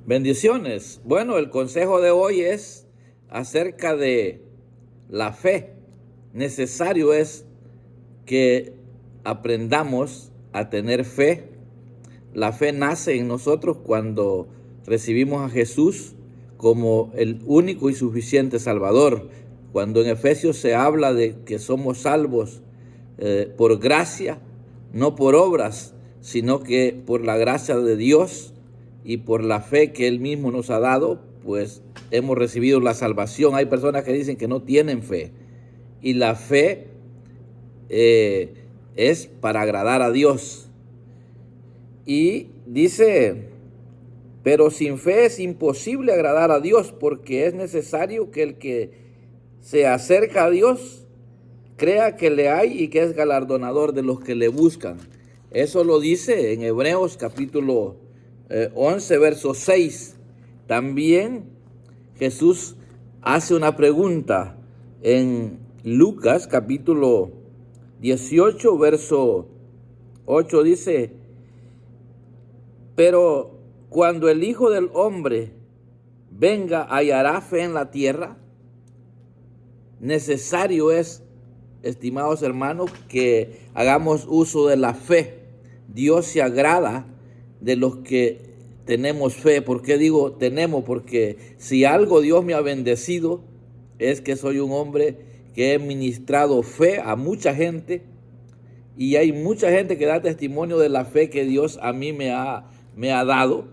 Bendiciones. Bueno, el consejo de hoy es acerca de la fe. Necesario es que aprendamos a tener fe. La fe nace en nosotros cuando recibimos a Jesús como el único y suficiente Salvador. Cuando en Efesios se habla de que somos salvos por gracia, no por obras, sino que por la gracia de Dios y por la fe que Él mismo nos ha dado, pues hemos recibido la salvación. Hay personas que dicen que no tienen fe, y la fe es para agradar a Dios. Y dice, pero sin fe es imposible agradar a Dios, porque es necesario que el que se acerca a Dios crea que le hay y que es galardonador de los que le buscan. Eso lo dice en Hebreos capítulo 11, verso 6. También Jesús hace una pregunta en Lucas capítulo 18, verso 8. Dice, pero cuando el Hijo del Hombre venga, ¿hallará fe en la tierra? Necesario es, estimados hermanos, que hagamos uso de la fe. Dios se agrada de los que tenemos fe. ¿Por qué digo tenemos? Porque si algo Dios me ha bendecido es que soy un hombre que he ministrado fe a mucha gente, y hay mucha gente que da testimonio de la fe que Dios a mí me ha dado,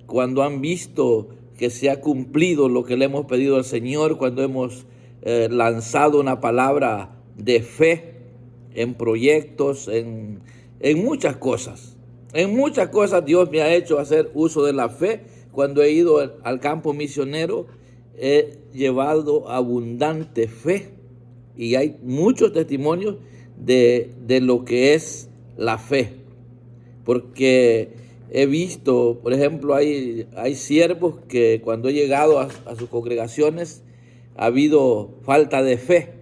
cuando han visto que se ha cumplido lo que le hemos pedido al Señor, cuando hemos lanzado una palabra de fe en proyectos, en muchas cosas. En muchas cosas Dios me ha hecho hacer uso de la fe. Cuando he ido al campo misionero, he llevado abundante fe, y hay muchos testimonios de lo que es la fe, porque he visto, por ejemplo, hay siervos que cuando he llegado a sus congregaciones ha habido falta de fe,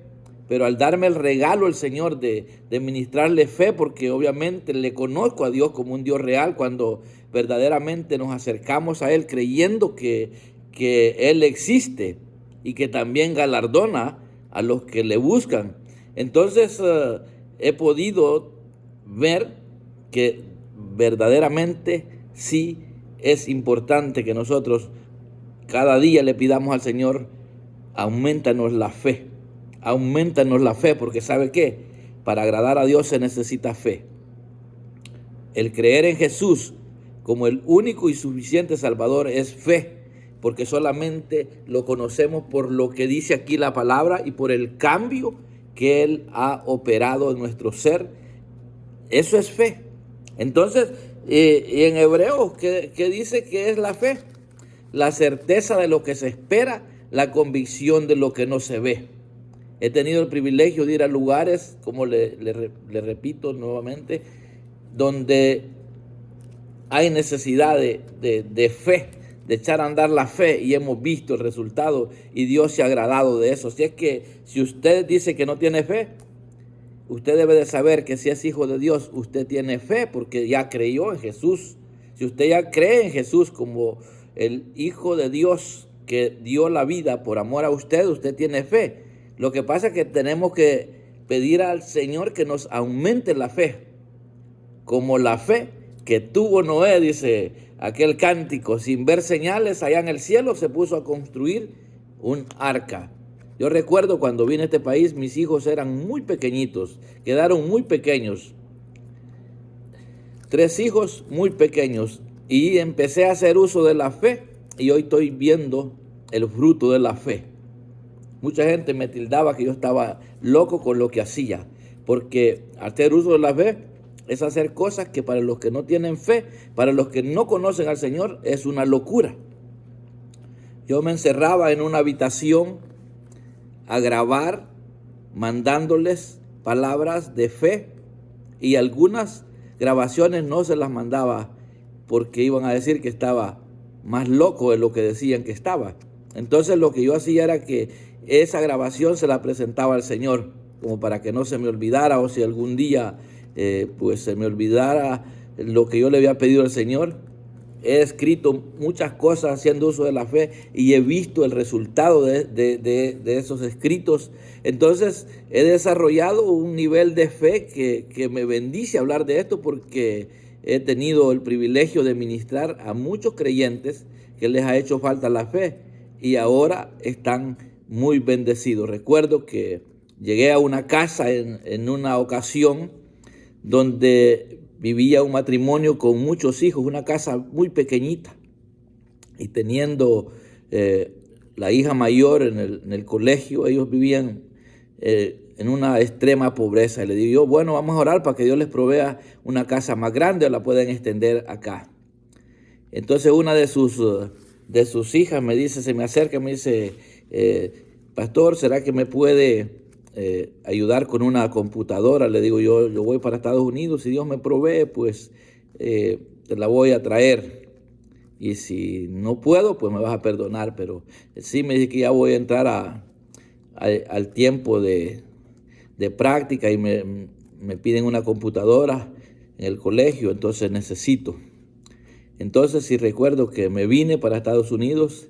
pero al darme el regalo el Señor de ministrarle fe, porque obviamente le conozco a Dios como un Dios real, cuando verdaderamente nos acercamos a Él creyendo que Él existe y que también galardona a los que le buscan. Entonces he podido ver que verdaderamente sí es importante que nosotros cada día le pidamos al Señor, aumentanos la fe, porque ¿sabe qué? Para agradar a Dios se necesita fe. El creer en Jesús como el único y suficiente Salvador es fe, porque solamente lo conocemos por lo que dice aquí la palabra y por el cambio que Él ha operado en nuestro ser. Eso es fe. Entonces, y en Hebreos, ¿qué dice que es la fe? La certeza de lo que se espera, la convicción de lo que no se ve. He tenido el privilegio de ir a lugares, como le repito nuevamente, donde hay necesidad de fe, de echar a andar la fe, y hemos visto el resultado, y Dios se ha agradado de eso. Así es que si usted dice que no tiene fe, usted debe de saber que si es hijo de Dios, usted tiene fe porque ya creyó en Jesús. Si usted ya cree en Jesús como el Hijo de Dios que dio la vida por amor a usted, usted tiene fe. Lo que pasa es que tenemos que pedir al Señor que nos aumente la fe, como la fe que tuvo Noé, dice aquel cántico: sin ver señales allá en el cielo se puso a construir un arca. Yo recuerdo cuando vine a este país, mis hijos eran muy pequeñitos, quedaron muy pequeños, 3 hijos muy pequeños, y empecé a hacer uso de la fe, y hoy estoy viendo el fruto de la fe. Mucha gente me tildaba que yo estaba loco con lo que hacía, porque hacer uso de la fe es hacer cosas que para los que no tienen fe, para los que no conocen al Señor, es una locura. Yo me encerraba en una habitación a grabar, mandándoles palabras de fe, y algunas grabaciones no se las mandaba porque iban a decir que estaba más loco de lo que decían que estaba. Entonces lo que yo hacía era que esa grabación se la presentaba al Señor, como para que no se me olvidara, o si algún día pues se me olvidara lo que yo le había pedido al Señor, he escrito muchas cosas haciendo uso de la fe y he visto el resultado de esos escritos. Entonces he desarrollado un nivel de fe que me bendice hablar de esto, porque he tenido el privilegio de ministrar a muchos creyentes que les ha hecho falta la fe y ahora están muy bendecidos. Recuerdo que llegué a una casa en una ocasión donde vivía un matrimonio con muchos hijos, una casa muy pequeñita, y teniendo la hija mayor en el colegio, ellos vivían en una extrema pobreza. Y le digo yo, bueno, vamos a orar para que Dios les provea una casa más grande o la puedan extender acá. Entonces una de sus hijas me dice, se me acerca y me dice, pastor, ¿será que me puede ayudar con una computadora? Le digo yo voy para Estados Unidos, si Dios me provee, pues te la voy a traer. Y si no puedo, pues me vas a perdonar. Pero sí me dice que ya voy a entrar al tiempo de práctica y me piden una computadora en el colegio, entonces necesito. Entonces sí recuerdo que me vine para Estados Unidos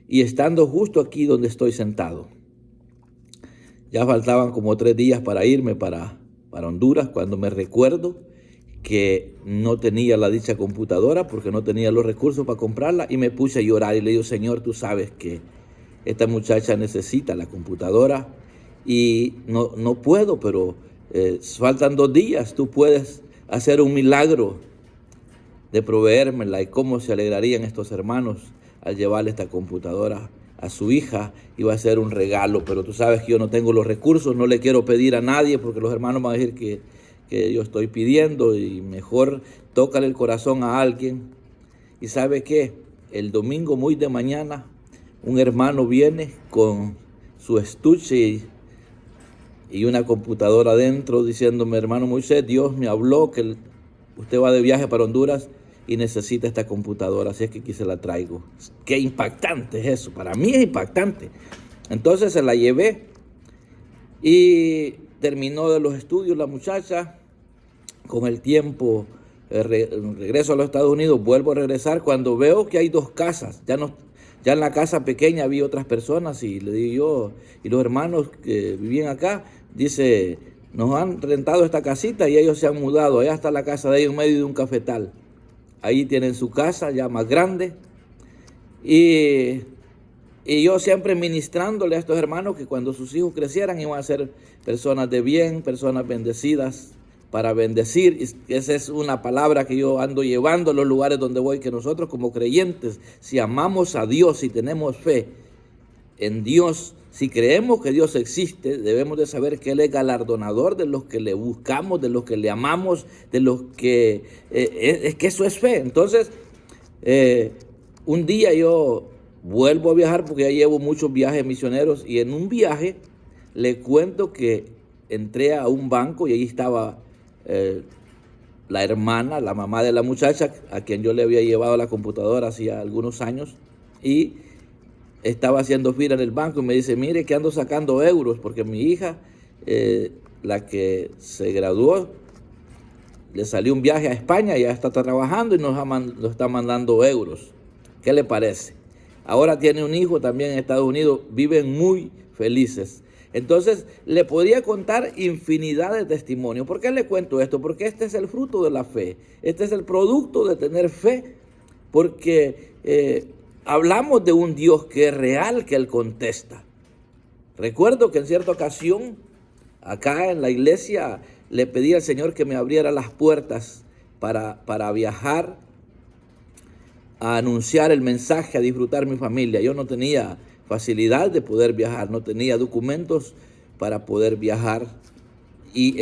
y estando justo aquí donde estoy sentado, ya faltaban como 3 días para irme para Honduras, cuando me recuerdo que no tenía la dicha computadora porque no tenía los recursos para comprarla, y me puse a llorar y le digo, Señor, tú sabes que esta muchacha necesita la computadora y no puedo, pero faltan 2 días, tú puedes hacer un milagro de proveérmela. Y cómo se alegrarían estos hermanos al llevarle esta computadora a su hija. Iba a ser un regalo, pero tú sabes que yo no tengo los recursos, no le quiero pedir a nadie porque los hermanos van a decir que yo estoy pidiendo, y mejor tócale el corazón a alguien. Y ¿sabe qué? El domingo muy de mañana, un hermano viene con su estuche y una computadora adentro diciéndome, hermano Moisés, Dios me habló que usted va de viaje para Honduras y necesita esta computadora, así es que aquí se la traigo. Qué impactante es eso, para mí es impactante. Entonces se la llevé y terminó de los estudios la muchacha. Con el tiempo regreso a los Estados Unidos, vuelvo a regresar cuando veo que hay 2 casas. Ya en la casa pequeña había otras personas, y le digo yo, y los hermanos que vivían acá, dice, nos han rentado esta casita y ellos se han mudado. Allá está la casa de ellos en medio de un cafetal. Ahí tienen su casa ya más grande. Y yo siempre ministrándole a estos hermanos que cuando sus hijos crecieran iban a ser personas de bien, personas bendecidas para bendecir. Y esa es una palabra que yo ando llevando a los lugares donde voy, que nosotros como creyentes, si amamos a Dios, si tenemos fe en Dios, si creemos que Dios existe, debemos de saber que Él es galardonador de los que le buscamos, de los que le amamos, de los que... es que eso es fe. Entonces, un día yo vuelvo a viajar, porque ya llevo muchos viajes misioneros, y en un viaje le cuento que entré a un banco y ahí estaba la hermana, la mamá de la muchacha, a quien yo le había llevado la computadora hacía algunos años, y estaba haciendo fila en el banco y me dice, mire que ando sacando euros, porque mi hija, la que se graduó, le salió un viaje a España, ya está trabajando y nos está mandando euros. ¿Qué le parece? Ahora tiene un hijo también en Estados Unidos, viven muy felices. Entonces, le podría contar infinidad de testimonios. ¿Por qué le cuento esto? Porque este es el fruto de la fe. Este es el producto de tener fe. Porque hablamos de un Dios que es real, que Él contesta. Recuerdo que en cierta ocasión, acá en la iglesia, le pedí al Señor que me abriera las puertas para viajar a anunciar el mensaje, a disfrutar mi familia. Yo no tenía facilidad de poder viajar, no tenía documentos para poder viajar y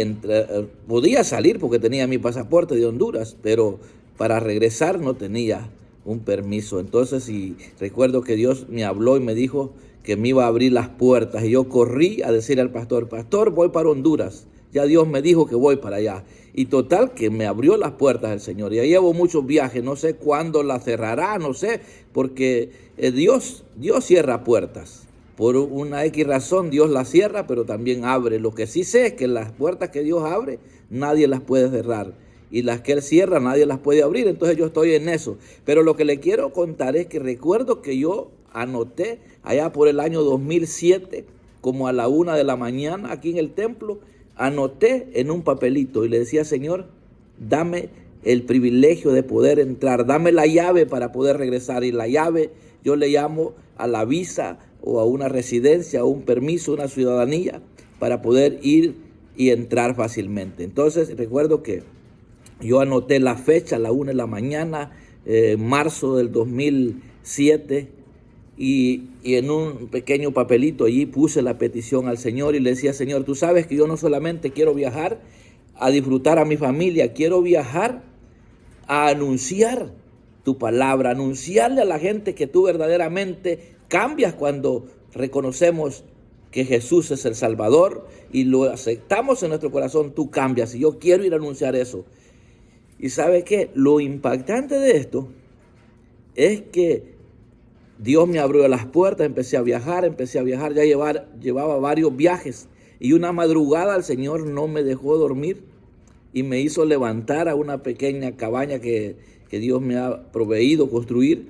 podía salir porque tenía mi pasaporte de Honduras, pero para regresar no tenía un permiso. Entonces, y recuerdo que Dios me habló y me dijo que me iba a abrir las puertas, y yo corrí a decirle al pastor, voy para Honduras, ya Dios me dijo que voy para allá. Y total que me abrió las puertas el Señor. Ya llevo muchos viajes, no sé cuándo las cerrará, no sé, porque Dios cierra puertas. Por una X razón Dios las cierra, pero también abre. Lo que sí sé es que las puertas que Dios abre, nadie las puede cerrar. y las que Él cierra nadie las puede abrir. Entonces yo estoy en eso. Pero lo que le quiero contar es que recuerdo que yo anoté allá por el año 2007, como a la 1 de la mañana aquí en el templo, anoté en un papelito y le decía: Señor, dame el privilegio de poder entrar, dame la llave para poder regresar. Y la llave yo le llamo a la visa o a una residencia, a un permiso, una ciudadanía, para poder ir y entrar fácilmente. Entonces recuerdo que yo anoté la fecha a la 1 de la mañana, marzo del 2007, y en un pequeño papelito allí puse la petición al Señor y le decía: Señor, tú sabes que yo no solamente quiero viajar a disfrutar a mi familia, quiero viajar a anunciar tu palabra, anunciarle a la gente que tú verdaderamente cambias cuando reconocemos que Jesús es el Salvador y lo aceptamos en nuestro corazón. Tú cambias y yo quiero ir a anunciar eso. Y ¿sabe qué? Lo impactante de esto es que Dios me abrió las puertas, empecé a viajar, ya llevaba varios viajes, y una madrugada el Señor no me dejó dormir y me hizo levantar a una pequeña cabaña que Dios me ha proveído construir.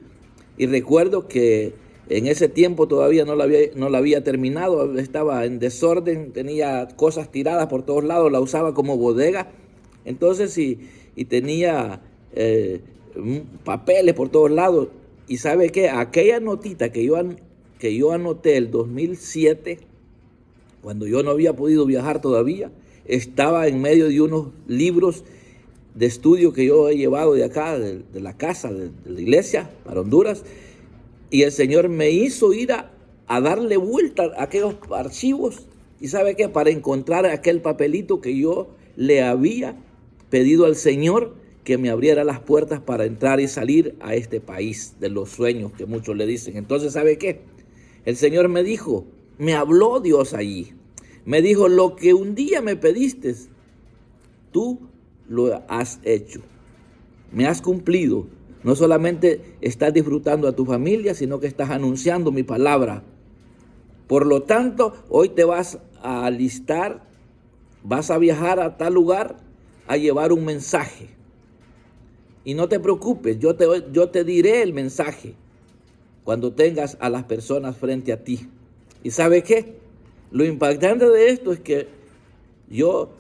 Y recuerdo que en ese tiempo todavía no la había terminado, estaba en desorden, tenía cosas tiradas por todos lados, la usaba como bodega. Entonces, y tenía papeles por todos lados. Y ¿sabe qué? Aquella notita que yo anoté el 2007, cuando yo no había podido viajar todavía, estaba en medio de unos libros de estudio que yo he llevado de acá, de la casa, de la iglesia, para Honduras. Y el Señor me hizo ir a darle vuelta a aquellos archivos. ¿Y sabe qué? Para encontrar aquel papelito que yo le había pedido al Señor que me abriera las puertas para entrar y salir a este país de los sueños que muchos le dicen. Entonces, ¿sabe qué? El Señor me dijo, me habló Dios allí. Me dijo: lo que un día me pediste, tú lo has hecho. Me has cumplido. No solamente estás disfrutando a tu familia, sino que estás anunciando mi palabra. Por lo tanto, hoy te vas a alistar, vas a viajar a tal lugar a llevar un mensaje. Y no te preocupes, yo te diré el mensaje cuando tengas a las personas frente a ti. ¿Y sabe qué? Lo impactante de esto es que yo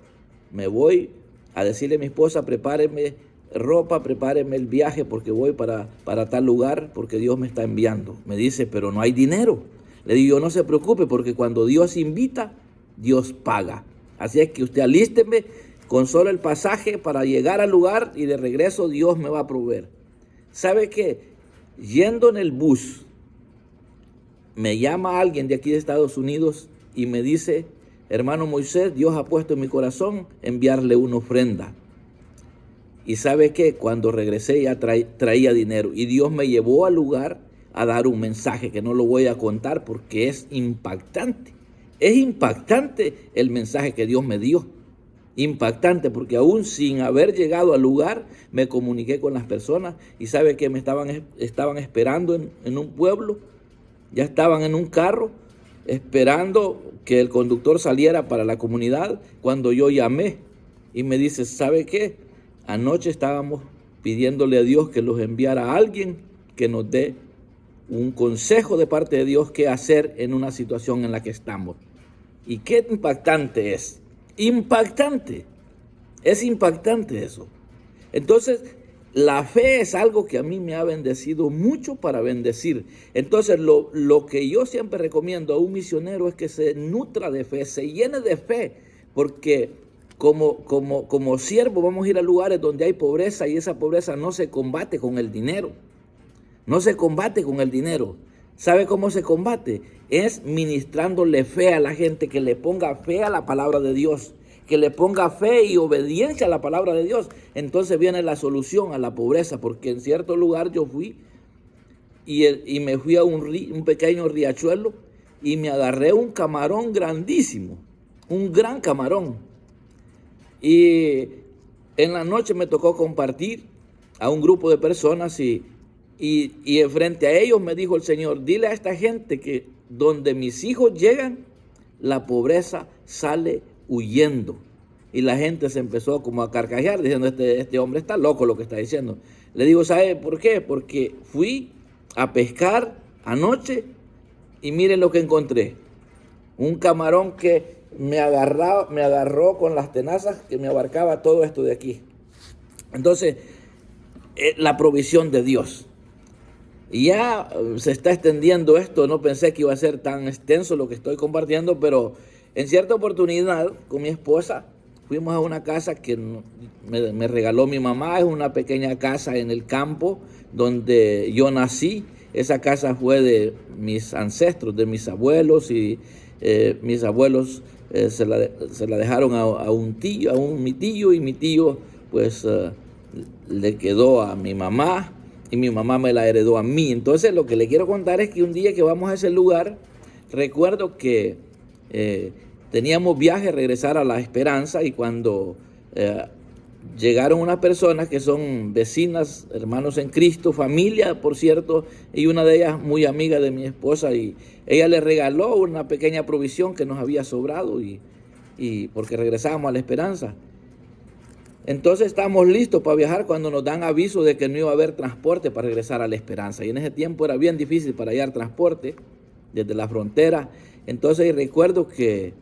me voy a decirle a mi esposa: prepáreme ropa, prepáreme el viaje porque voy para tal lugar, porque Dios me está enviando. Me dice: pero no hay dinero. Le digo: no se preocupe, porque cuando Dios invita, Dios paga. Así es que usted alísteme con solo el pasaje para llegar al lugar, y de regreso Dios me va a proveer. ¿Sabe qué? Yendo en el bus, me llama alguien de aquí de Estados Unidos y me dice: hermano Moisés, Dios ha puesto en mi corazón enviarle una ofrenda. Y ¿sabe qué? Cuando regresé ya traía dinero, y Dios me llevó al lugar a dar un mensaje que no lo voy a contar porque es impactante. Es impactante el mensaje que Dios me dio. Impactante, porque aún sin haber llegado al lugar me comuniqué con las personas, y sabe que me estaban esperando en un pueblo. Ya estaban en un carro esperando que el conductor saliera para la comunidad cuando yo llamé, y me dice: ¿sabe qué? Anoche estábamos pidiéndole a Dios que los enviara a alguien que nos dé un consejo de parte de Dios qué hacer en una situación en la que estamos. Y qué impactante es. Impactante. Es impactante eso. Entonces, la fe es algo que a mí me ha bendecido mucho para bendecir. Entonces, lo que yo siempre recomiendo a un misionero es que se nutra de fe, se llene de fe, porque como siervo vamos a ir a lugares donde hay pobreza, y esa pobreza no se combate con el dinero. No se combate con el dinero. ¿Sabe cómo se combate? Es ministrándole fe a la gente, que le ponga fe a la palabra de Dios, que le ponga fe y obediencia a la palabra de Dios. Entonces viene la solución a la pobreza, porque en cierto lugar yo fui y me fui a un pequeño riachuelo y me agarré un camarón grandísimo, un gran camarón. Y en la noche me tocó compartir a un grupo de personas y frente a ellos me dijo el Señor: dile a esta gente que donde mis hijos llegan, la pobreza sale huyendo. y la gente se empezó como a carcajear diciendo, este hombre está loco lo que está diciendo. Le digo, ¿sabe por qué? Porque fui a pescar anoche y miren lo que encontré. Un camarón que me agarró con las tenazas que me abarcaba todo esto de aquí. Entonces, la provisión de Dios. Y ya se está extendiendo esto, no pensé que iba a ser tan extenso lo que estoy compartiendo, pero en cierta oportunidad con mi esposa fuimos a una casa que me regaló mi mamá. Es una pequeña casa en el campo donde yo nací. Esa casa fue de mis ancestros, de mis abuelos, y mis abuelos se la dejaron a mi tío, y mi tío pues le quedó a mi mamá, y mi mamá me la heredó a mí. Entonces lo que le quiero contar es que un día que vamos a ese lugar, recuerdo que teníamos viaje a regresar a La Esperanza, y cuando llegaron unas personas que son vecinas, hermanos en Cristo, familia, por cierto, y una de ellas muy amiga de mi esposa, y ella le regaló una pequeña provisión que nos había sobrado, y porque regresábamos a La Esperanza. Entonces estábamos listos para viajar cuando nos dan aviso de que no iba a haber transporte para regresar a La Esperanza. Y en ese tiempo era bien difícil para hallar transporte desde la frontera. Entonces recuerdo que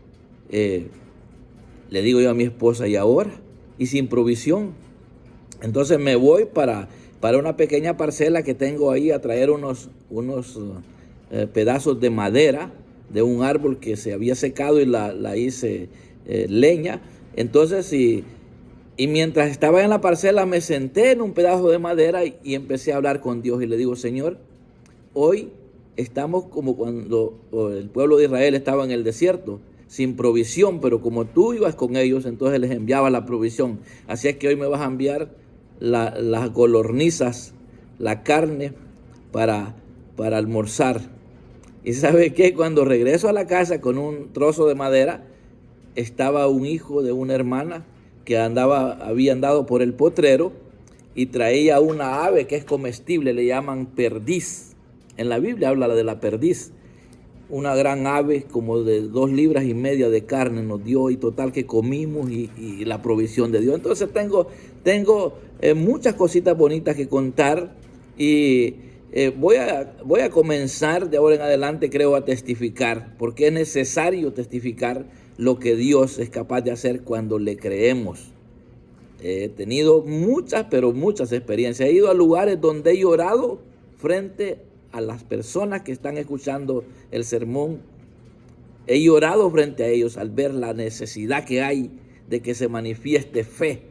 le digo yo a mi esposa, ¿y ahora? Y sin provisión. Entonces me voy para una pequeña parcela que tengo ahí a traer unos pedazos de madera de un árbol que se había secado, y la hice leña. Entonces, y mientras estaba en la parcela me senté en un pedazo de madera y empecé a hablar con Dios, y le digo, Señor, hoy estamos como cuando el pueblo de Israel estaba en el desierto, sin provisión, pero como tú ibas con ellos, entonces les enviaba la provisión. Así es que hoy me vas a enviar las golornizas, la carne para almorzar. Y ¿sabe qué? Cuando regreso a la casa con un trozo de madera, estaba un hijo de una hermana que había andado por el potrero y traía una ave que es comestible, le llaman perdiz. En la Biblia habla de la perdiz. Una gran ave como de 2,5 libras de carne nos dio, y total que comimos, y la provisión de Dios. Entonces tengo muchas cositas bonitas que contar, y voy a comenzar de ahora en adelante, creo, a testificar, porque es necesario testificar lo que Dios es capaz de hacer cuando le creemos. He tenido muchas, pero muchas experiencias. He ido a lugares donde he llorado frente a las personas que están escuchando el sermón. He llorado frente a ellos al ver la necesidad que hay de que se manifieste fe,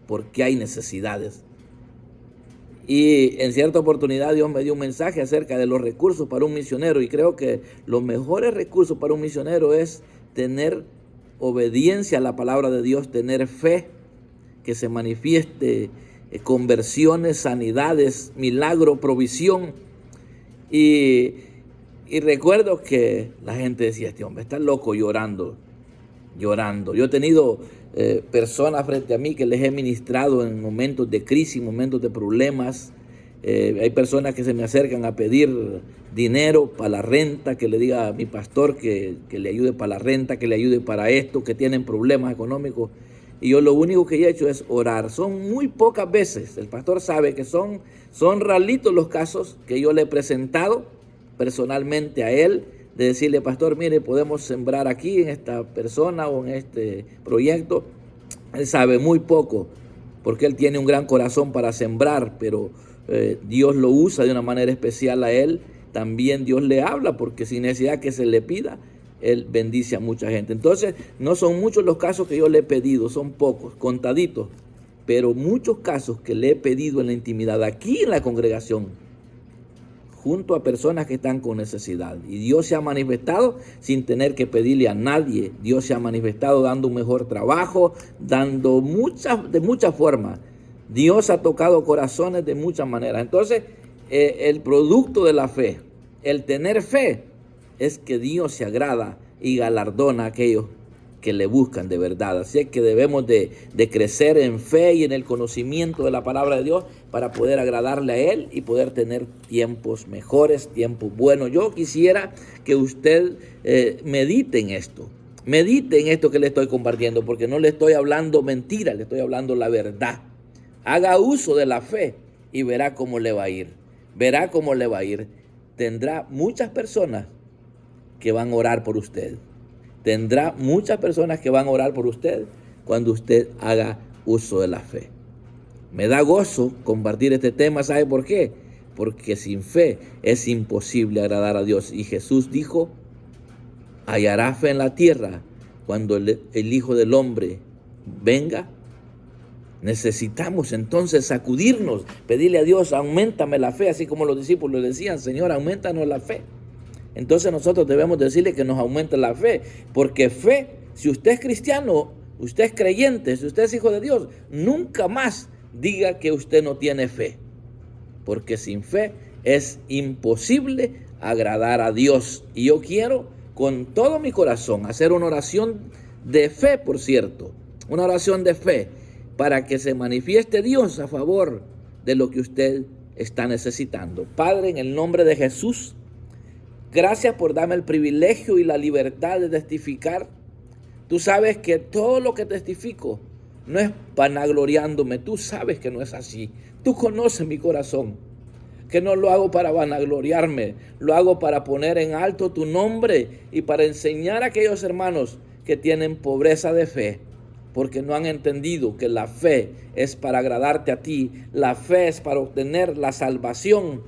porque hay necesidades. Y en cierta oportunidad Dios me dio un mensaje acerca de los recursos para un misionero, y creo que los mejores recursos para un misionero es tener obediencia a la palabra de Dios, tener fe, que se manifieste conversiones, sanidades, milagro, provisión. Y recuerdo que la gente decía, este hombre está loco llorando. Yo he tenido personas frente a mí que les he ministrado en momentos de crisis, momentos de problemas. Hay personas que se me acercan a pedir dinero para la renta, que le diga a mi pastor que le ayude para la renta, que le ayude para esto, que tienen problemas económicos. Y yo lo único que he hecho es orar. Son muy pocas veces, el pastor sabe que son raritos los casos que yo le he presentado personalmente a él, de decirle, pastor, mire, podemos sembrar aquí en esta persona o en este proyecto. Él sabe muy poco, porque él tiene un gran corazón para sembrar, pero Dios lo usa de una manera especial a él. También Dios le habla, porque sin necesidad que se le pida, él bendice a mucha gente. Entonces, no son muchos los casos que yo le he pedido, son pocos, contaditos, pero muchos casos que le he pedido en la intimidad, aquí en la congregación, junto a personas que están con necesidad. Y Dios se ha manifestado sin tener que pedirle a nadie. Dios se ha manifestado dando un mejor trabajo, dando de muchas formas. Dios ha tocado corazones de muchas maneras. Entonces, el producto de la fe, el tener fe, es que Dios se agrada y galardona a aquellos que le buscan de verdad. Así es que debemos de crecer en fe y en el conocimiento de la palabra de Dios para poder agradarle a Él y poder tener tiempos mejores, tiempos buenos. Yo quisiera que usted medite en esto. Medite en esto que le estoy compartiendo, porque no le estoy hablando mentira, le estoy hablando la verdad. Haga uso de la fe y verá cómo le va a ir. Verá cómo le va a ir. Tendrá muchas personas que van a orar por usted. Tendrá muchas personas que van a orar por usted cuando usted haga uso de la fe. Me da gozo compartir este tema. ¿Sabe por qué? Porque sin fe es imposible agradar a Dios. Y Jesús dijo: hallará fe en la tierra cuando el Hijo del Hombre venga. Necesitamos entonces sacudirnos, pedirle a Dios: auméntame la fe, así como los discípulos decían: Señor, aumentanos la fe. Entonces nosotros debemos decirle que nos aumente la fe, porque fe, si usted es cristiano, usted es creyente, si usted es hijo de Dios, nunca más diga que usted no tiene fe, porque sin fe es imposible agradar a Dios. Y yo quiero con todo mi corazón hacer una oración de fe, por cierto, una oración de fe, para que se manifieste Dios a favor de lo que usted está necesitando. Padre, en el nombre de Jesús, gracias por darme el privilegio y la libertad de testificar. Tú sabes que todo lo que testifico no es vanagloriándome. Tú sabes que no es así. Tú conoces mi corazón, que no lo hago para vanagloriarme, lo hago para poner en alto tu nombre y para enseñar a aquellos hermanos que tienen pobreza de fe, porque no han entendido que la fe es para agradarte a ti. La fe es para obtener la salvación,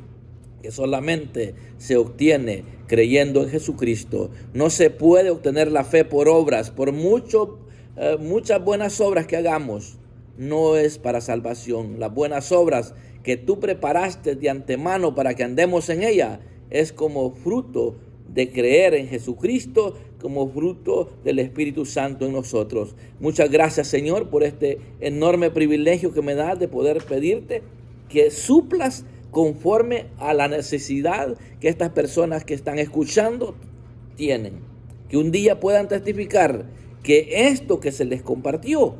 que solamente se obtiene creyendo en Jesucristo. No se puede obtener la fe por obras, por muchas buenas obras que hagamos. No es para salvación. Las buenas obras que tú preparaste de antemano para que andemos en ella es como fruto de creer en Jesucristo, como fruto del Espíritu Santo en nosotros. Muchas gracias, Señor, por este enorme privilegio que me das de poder pedirte que suplas conforme a la necesidad que estas personas que están escuchando tienen. Que un día puedan testificar que esto que se les compartió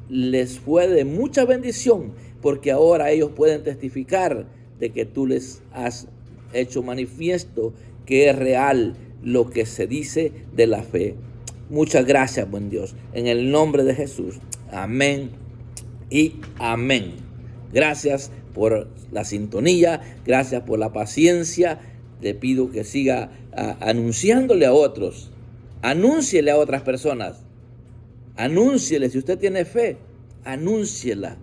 les fue de mucha bendición, porque ahora ellos pueden testificar de que tú les has hecho manifiesto que es real lo que se dice de la fe. Muchas gracias, buen Dios, en el nombre de Jesús. Amén y amén. Gracias por la sintonía, gracias por la paciencia. Le pido que siga anunciándole a otros, anúnciele a otras personas, anúnciele, si usted tiene fe, anúnciela,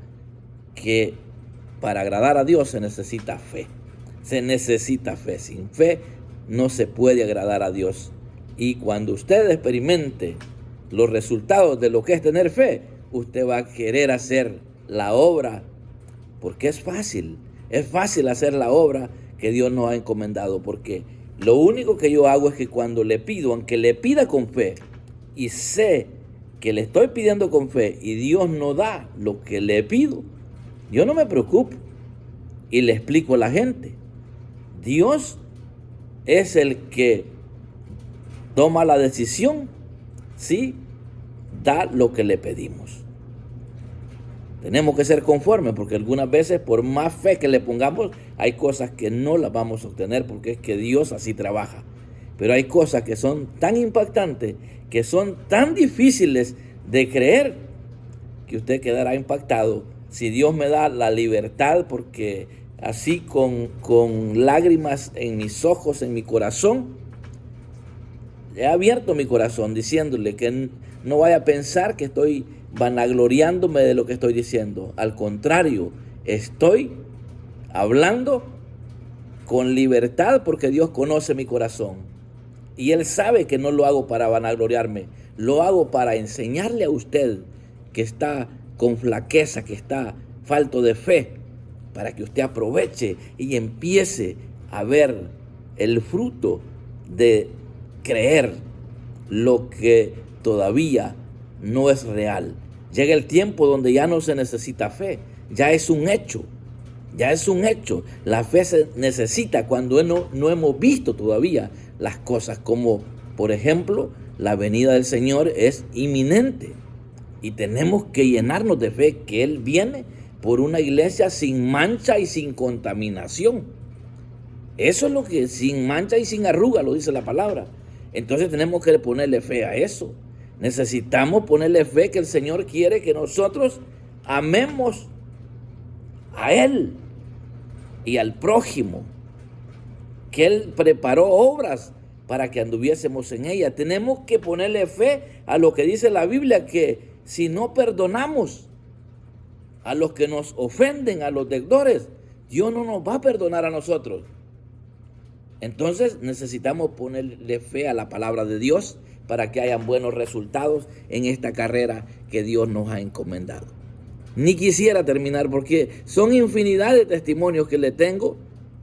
que para agradar a Dios se necesita fe. Se necesita fe. Sin fe no se puede agradar a Dios. Y cuando usted experimente los resultados de lo que es tener fe, usted va a querer hacer la obra, porque es fácil hacer la obra que Dios nos ha encomendado, porque lo único que yo hago es que cuando le pido, aunque le pida con fe, y sé que le estoy pidiendo con fe, y Dios no da lo que le pido, yo no me preocupo y le explico a la gente. Dios es el que toma la decisión, sí, da lo que le pedimos. Tenemos que ser conformes, porque algunas veces, por más fe que le pongamos, hay cosas que no las vamos a obtener, porque es que Dios así trabaja. Pero hay cosas que son tan impactantes, que son tan difíciles de creer, que usted quedará impactado si Dios me da la libertad, porque así con lágrimas en mis ojos, en mi corazón, he abierto mi corazón diciéndole que no vaya a pensar que estoy vanagloriándome de lo que estoy diciendo. Al contrario, estoy hablando con libertad, porque Dios conoce mi corazón y Él sabe que no lo hago para vanagloriarme, lo hago para enseñarle a usted que está con flaqueza, que está falto de fe, para que usted aproveche y empiece a ver el fruto de creer lo que todavía no es real. Llega el tiempo donde ya no se necesita fe, ya es un hecho, ya es un hecho. La fe se necesita cuando no hemos visto todavía las cosas, como por ejemplo la venida del Señor es inminente y tenemos que llenarnos de fe que Él viene por una iglesia sin mancha y sin contaminación. Eso es lo que, sin mancha y sin arruga, lo dice la palabra. Entonces tenemos que ponerle fe a eso. Necesitamos ponerle fe que el Señor quiere que nosotros amemos a Él y al prójimo, que Él preparó obras para que anduviésemos en ella. Tenemos que ponerle fe a lo que dice la Biblia, que si no perdonamos a los que nos ofenden, a los deudores, Dios no nos va a perdonar a nosotros. Entonces necesitamos ponerle fe a la palabra de Dios para que hayan buenos resultados en esta carrera que Dios nos ha encomendado. Ni quisiera terminar porque son infinidad de testimonios que le tengo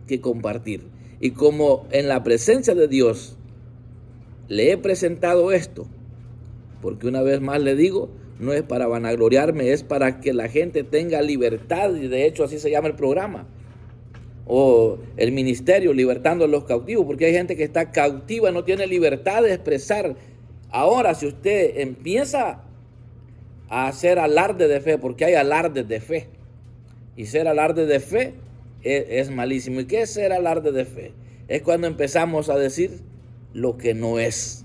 que compartir. Y como en la presencia de Dios le he presentado esto, porque una vez más le digo, no es para vanagloriarme, es para que la gente tenga libertad, y de hecho así se llama el programa, o el ministerio, libertando a los cautivos, porque hay gente que está cautiva, no tiene libertad de expresar. Ahora, si usted empieza a hacer alarde de fe, porque hay alardes de fe, y ser alarde de fe es malísimo. ¿Y qué es ser alarde de fe? Es cuando empezamos a decir lo que no es.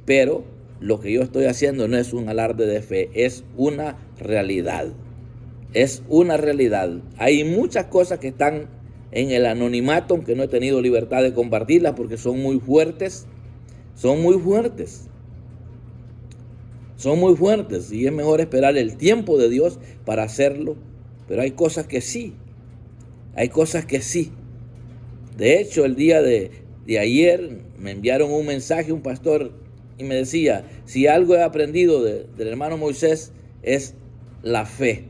Pero lo que yo estoy haciendo no es un alarde de fe, es una realidad. Es una realidad. Hay muchas cosas que están en el anonimato, aunque no he tenido libertad de compartirlas porque son muy fuertes. Son muy fuertes. Son muy fuertes y es mejor esperar el tiempo de Dios para hacerlo. Pero hay cosas que sí. Hay cosas que sí. De hecho, el día de ayer me enviaron un mensaje, un pastor, y me decía, si algo he aprendido del hermano Moisés es la fe,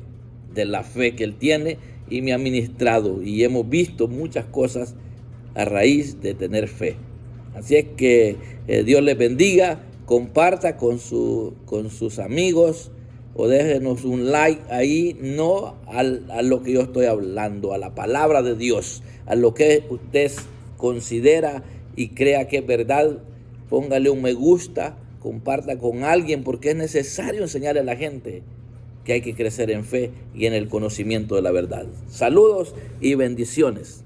de la fe que él tiene y me ha ministrado. Y hemos visto muchas cosas a raíz de tener fe. Así es que Dios les bendiga, comparta con sus amigos o déjenos un like ahí, no a lo que yo estoy hablando, a la palabra de Dios, a lo que usted considera y crea que es verdad. Póngale un me gusta, comparta con alguien, porque es necesario enseñarle a la gente que hay que crecer en fe y en el conocimiento de la verdad. Saludos y bendiciones.